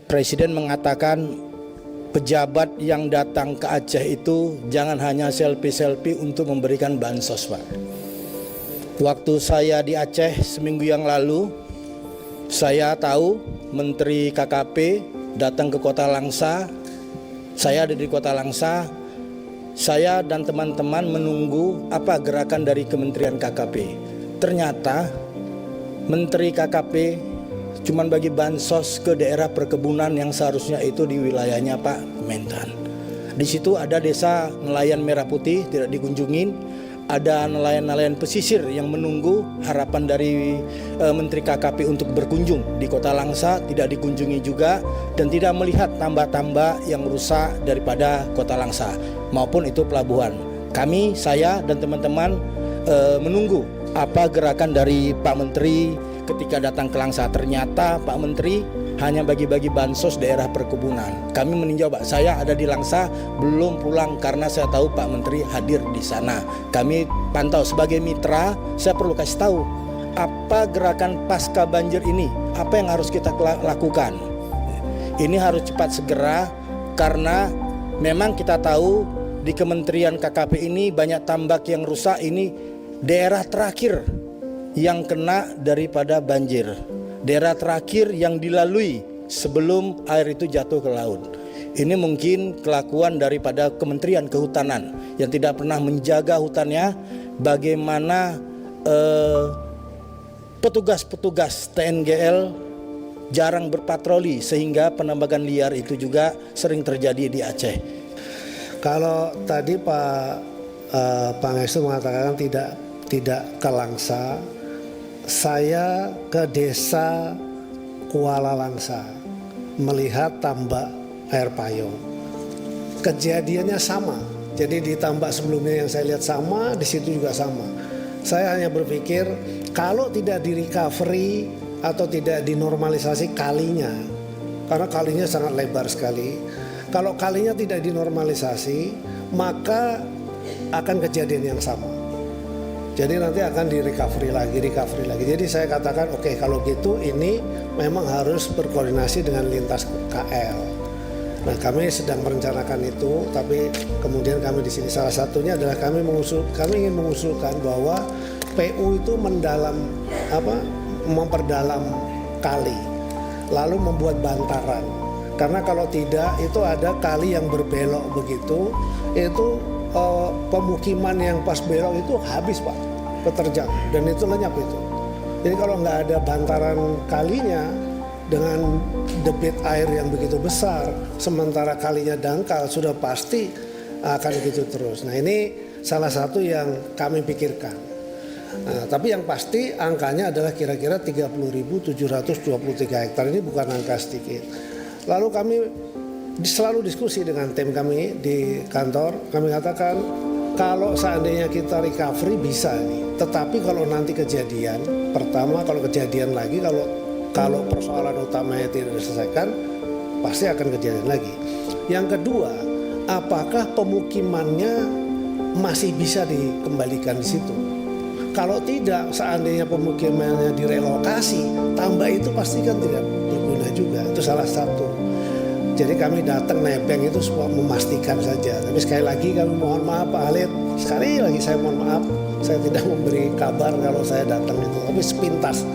Presiden mengatakan pejabat yang datang ke Aceh itu jangan hanya selfie-selfie untuk memberikan bansos, Pak. Waktu saya di Aceh seminggu yang lalu, saya tahu Menteri KKP datang ke Kota Langsa. Saya ada di Kota Langsa. Saya dan teman-teman menunggu apa gerakan dari Kementerian KKP. Ternyata Menteri KKP cuman bagi bansos ke daerah perkebunan yang seharusnya itu di wilayahnya Pak Mentan. Di situ ada desa nelayan merah putih tidak dikunjungin, ada nelayan-nelayan pesisir yang menunggu harapan dari Menteri KKP untuk berkunjung di Kota Langsa tidak dikunjungi juga, dan tidak melihat tambak-tambak yang rusak daripada Kota Langsa maupun itu pelabuhan. Kami, saya dan teman-teman menunggu apa gerakan dari Pak Menteri ketika datang ke Langsa. Ternyata Pak Menteri hanya bagi-bagi bansos daerah perkebunan. Kami meninjau, Pak, saya ada di Langsa belum pulang karena saya tahu Pak Menteri hadir di sana. Kami pantau sebagai mitra, saya perlu kasih tahu apa gerakan pasca banjir ini, apa yang harus kita lakukan. Ini harus cepat segera karena memang kita tahu di Kementerian KKP ini banyak tambak yang rusak. Ini daerah terakhir yang kena daripada banjir, daerah terakhir yang dilalui sebelum air itu jatuh ke laut. Ini mungkin kelakuan daripada Kementerian Kehutanan yang tidak pernah menjaga hutannya. Bagaimana petugas-petugas TNGL jarang berpatroli sehingga penambangan liar itu juga sering terjadi di Aceh. Kalau tadi Pak Pangestu mengatakan tidak ke Langsa, saya ke desa Kuala Langsa melihat tambak air payung. Kejadiannya sama. Jadi di tambak sebelumnya yang saya lihat sama, di situ juga sama. Saya hanya berpikir kalau tidak di recovery atau tidak dinormalisasi kalinya, karena kalinya sangat lebar sekali. Kalau kalinya tidak dinormalisasi, maka akan kejadian yang sama. Jadi nanti akan di recovery lagi. Jadi saya katakan oke, kalau gitu ini memang harus berkoordinasi dengan lintas KL. Nah, kami sedang merencanakan itu, tapi kemudian kami di sini salah satunya adalah kami ingin mengusulkan bahwa PU itu memperdalam kali, lalu membuat bantaran. Karena kalau tidak itu ada kali yang berbelok begitu, itu pemukiman yang pas belok itu habis, Pak, keterjang, dan itu lenyap itu. Jadi kalau nggak ada bantaran kalinya dengan debit air yang begitu besar, sementara kalinya dangkal, sudah pasti akan begitu terus. Nah, ini salah satu yang kami pikirkan. Nah, tapi yang pasti angkanya adalah kira-kira 30.723 hektar. Ini bukan angka sedikit. Lalu kami selalu diskusi dengan tim kami di kantor. Kami katakan kalau seandainya kita recovery bisa nih. Tetapi kalau nanti kejadian, pertama kalau kejadian lagi, kalau persoalan utamanya tidak diselesaikan, pasti akan kejadian lagi. Yang kedua, apakah pemukimannya masih bisa dikembalikan di situ? Kalau tidak, seandainya pemukimannya direlokasi, tambah itu pasti kan tidak berguna juga. Itu salah satu. Jadi kami datang nebeng itu supaya memastikan saja. Tapi sekali lagi kami mohon maaf Pak Halid. Sekali lagi saya mohon maaf, saya tidak memberi kabar kalau saya datang itu. Tapi sepintas